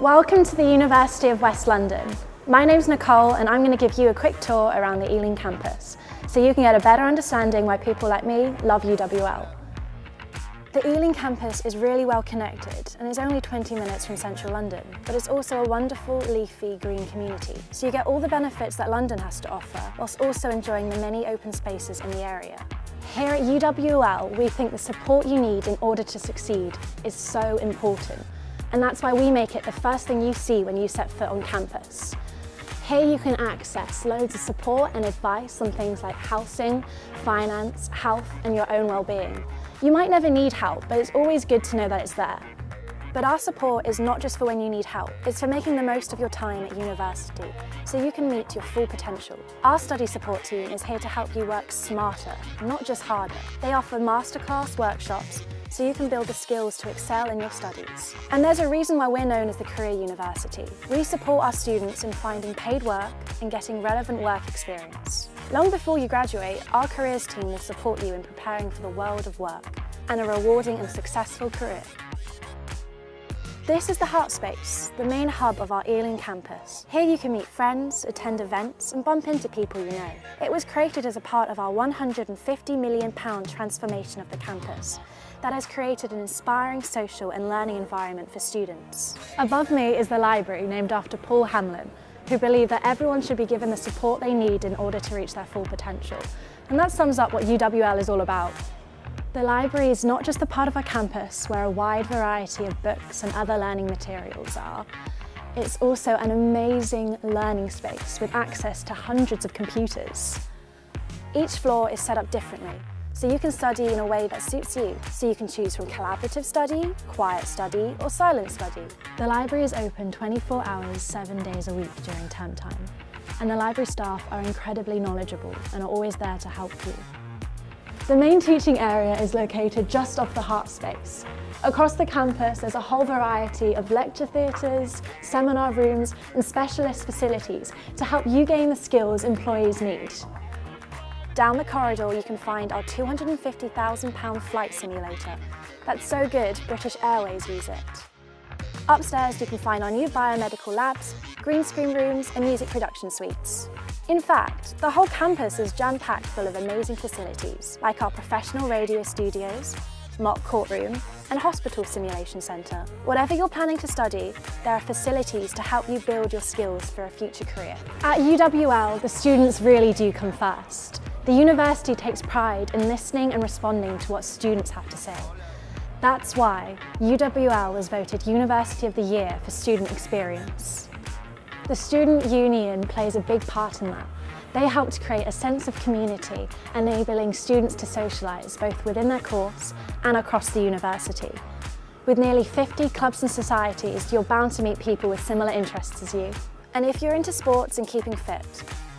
Welcome to the University of West London. My name's Nicole and I'm going to give you a quick tour around the Ealing campus so you can get a better understanding why people like me love UWL. The Ealing campus is really well connected and is only 20 minutes from central London, but it's also a wonderful, leafy, green community. So you get all the benefits that London has to offer, whilst also enjoying the many open spaces in the area. Here at UWL, we think the support you need in order to succeed is so important. And that's why we make it the first thing you see when you set foot on campus. Here you can access loads of support and advice on things like housing, finance, health, and your own well-being. You might never need help, but it's always good to know that it's there. But our support is not just for when you need help, it's for making the most of your time at university, so you can meet your full potential. Our study support team is here to help you work smarter, not just harder. They offer masterclass workshops, so you can build the skills to excel in your studies. And there's a reason why we're known as the Career University. We support our students in finding paid work and getting relevant work experience. Long before you graduate, our careers team will support you in preparing for the world of work and a rewarding and successful career. This is the Heart Space, the main hub of our Ealing campus. Here you can meet friends, attend events and bump into people you know. It was created as a part of our £150 million transformation of the campus that has created an inspiring social and learning environment for students. Above me is the library named after Paul Hamlin, who believed that everyone should be given the support they need in order to reach their full potential. And that sums up what UWL is all about. The library is not just a part of our campus where a wide variety of books and other learning materials are. It's also an amazing learning space with access to hundreds of computers. Each floor is set up differently, so you can study in a way that suits you. So you can choose from collaborative study, quiet study, or silent study. The library is open 24 hours, 7 days a week during term time. And the library staff are incredibly knowledgeable and are always there to help you. The main teaching area is located just off the Heart Space. Across the campus, there's a whole variety of lecture theatres, seminar rooms, and specialist facilities to help you gain the skills employees need. Down the corridor, you can find our £250,000 flight simulator. That's so good, British Airways use it. Upstairs, you can find our new biomedical labs, green screen rooms, and music production suites. In fact, the whole campus is jam-packed full of amazing facilities, like our professional radio studios, mock courtroom, and hospital simulation centre. Whatever you're planning to study, there are facilities to help you build your skills for a future career. At UWL, the students really do come first. The university takes pride in listening and responding to what students have to say. That's why UWL was voted University of the Year for student experience. The Student Union plays a big part in that. They help to create a sense of community, enabling students to socialise both within their course and across the university. With nearly 50 clubs and societies, you're bound to meet people with similar interests as you. And if you're into sports and keeping fit,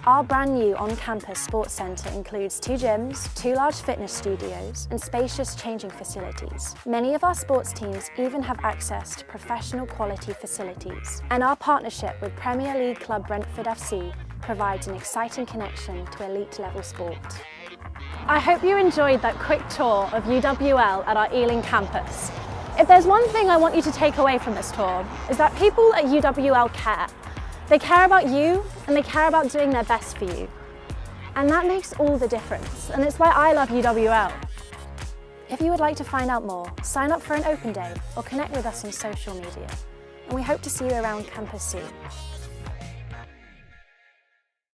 our brand new on-campus sports centre includes 2 gyms, 2 large fitness studios and spacious changing facilities. Many of our sports teams even have access to professional quality facilities. And our partnership with Premier League club Brentford FC provides an exciting connection to elite level sport. I hope you enjoyed that quick tour of UWL at our Ealing campus. If there's one thing I want you to take away from this tour, is that people at UWL care. They care about you and they care about doing their best for you. And that makes all the difference, and it's why I love UWL. If you would like to find out more, sign up for an open day or connect with us on social media. And we hope to see you around campus soon.